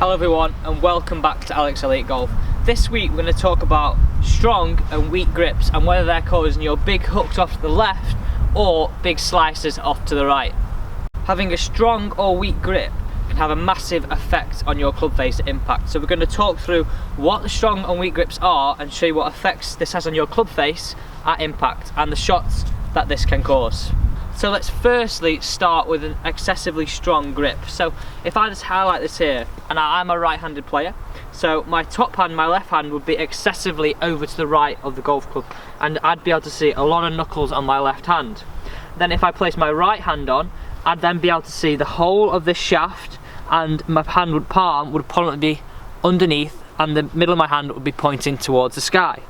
Hello everyone and welcome back to Alex Elliott Golf. This week we're going to talk about strong and weak grips and whether they're causing your big hooks off to the left or big slices off to the right. Having a strong or weak grip can have a massive effect on your club face at impact. So we're going to talk through what the strong and weak grips are and show you what effects this has on your club face at impact and the shots that this can cause. So let's firstly start with an excessively strong grip. So if I just highlight this here, and I'm a right-handed player, so my top hand, my left hand would be excessively over to the right of the golf club, and I'd be able to see a lot of knuckles on my left hand. Then if I place my right hand on, I'd then be able to see the whole of this shaft, and my palm would probably be underneath, and the middle of my hand would be pointing towards the sky.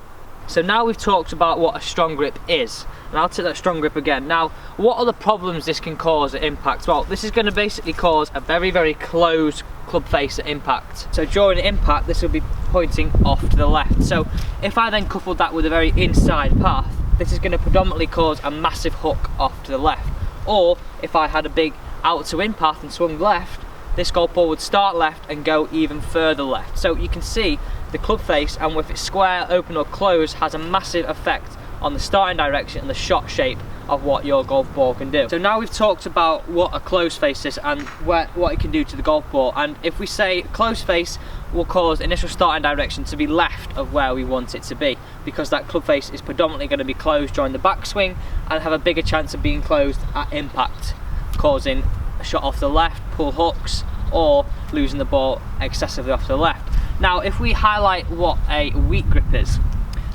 So now we've talked about what a strong grip is, and I'll take that strong grip again. Now, what are the problems this can cause at impact? Well, this is going to basically cause a very, very closed club face at impact. So during impact, this will be pointing off to the left. So if I then coupled that with a very inside path, this is going to predominantly cause a massive hook off to the left. Or if I had a big out to in path and swung left, this golf ball would start left and go even further left. So you can see the club face, and if it's square, open or closed, has a massive effect on the starting direction and the shot shape of what your golf ball can do. So now we've talked about what a closed face is and what it can do to the golf ball, and if we say closed face will cause initial starting direction to be left of where we want it to be, because that club face is predominantly going to be closed during the backswing and have a bigger chance of being closed at impact, causing a shot off the left, pull hooks, or losing the ball excessively off to the left. Now if we highlight what a weak grip is,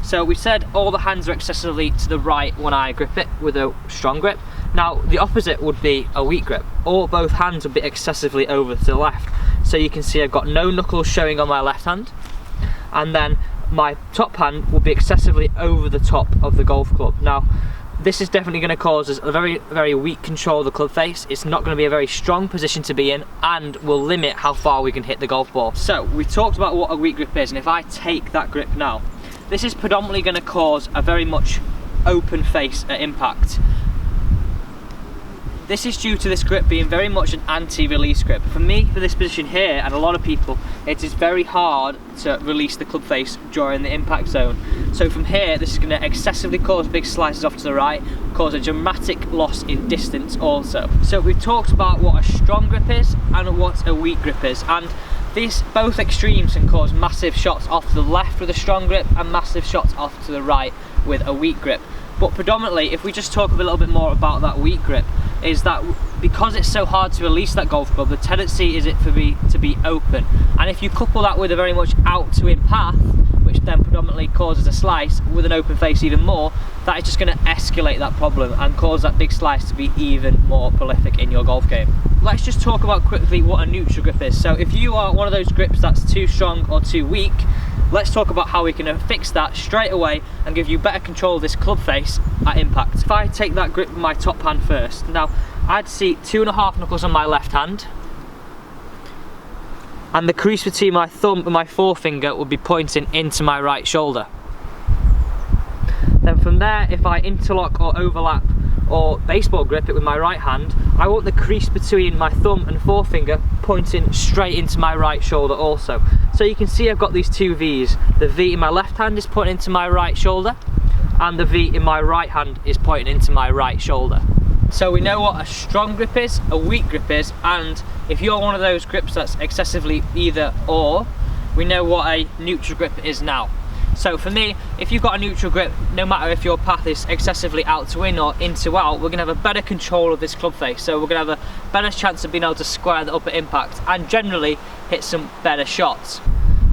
so we said all the hands are excessively to the right when I grip it with a strong grip. Now the opposite would be a weak grip, or both hands would be excessively over to the left. So you can see I've got no knuckles showing on my left hand, and then my top hand will be excessively over the top of the golf club. Now this is definitely going to cause us a very, very weak control of the club face. It's not going to be a very strong position to be in and will limit how far we can hit the golf ball. So we talked about what a weak grip is, and if I take that grip now, this is predominantly going to cause a very much open face at impact. This is due to this grip being very much an anti-release grip. For me, for this position here, and a lot of people, it is very hard to release the club face during the impact zone. So from here, this is going to excessively cause big slices off to the right, cause a dramatic loss in distance also. So we've talked about what a strong grip is and what a weak grip is, and these both extremes can cause massive shots off to the left with a strong grip and massive shots off to the right with a weak grip. But predominantly, if we just talk a little bit more about that weak grip, is that because it's so hard to release that golf club, the tendency is to be open. And if you couple that with a very much out to in path, which then predominantly causes a slice with an open face even more, that is just going to escalate that problem and cause that big slice to be even more prolific in your golf game. Let's just talk about quickly what a neutral grip is. So if you are one of those grips that's too strong or too weak, let's talk about how we can fix that straight away and give you better control of this club face at impact. If I take that grip with my top hand first, now I'd see 2.5 knuckles on my left hand, and the crease between my thumb and my forefinger would be pointing into my right shoulder. Then from there, if I interlock or overlap or baseball grip it with my right hand, I want the crease between my thumb and forefinger pointing straight into my right shoulder also. So you can see I've got these two V's. The V in my left hand is pointing into my right shoulder, and the V in my right hand is pointing into my right shoulder. So we know what a strong grip is, a weak grip is, and if you're one of those grips that's excessively either or, we know what a neutral grip is now. So for me, if you've got a neutral grip, no matter if your path is excessively out to in or in to out, we're going to have a better control of this club face. So we're going to have a better chance of being able to square the upper impact and generally hit some better shots.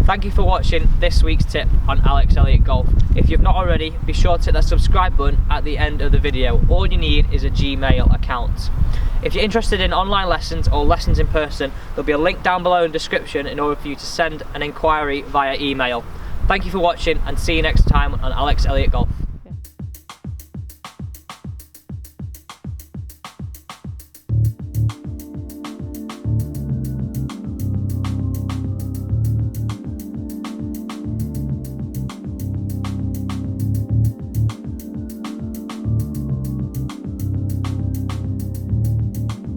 Thank you for watching this week's tip on Alex Elliott Golf. If you've not already, be sure to hit that subscribe button at the end of the video. All you need is a Gmail account. If you're interested in online lessons or lessons in person, there'll be a link down below in the description in order for you to send an inquiry via email. Thank you for watching, and see you next time on Alex Elliott Golf.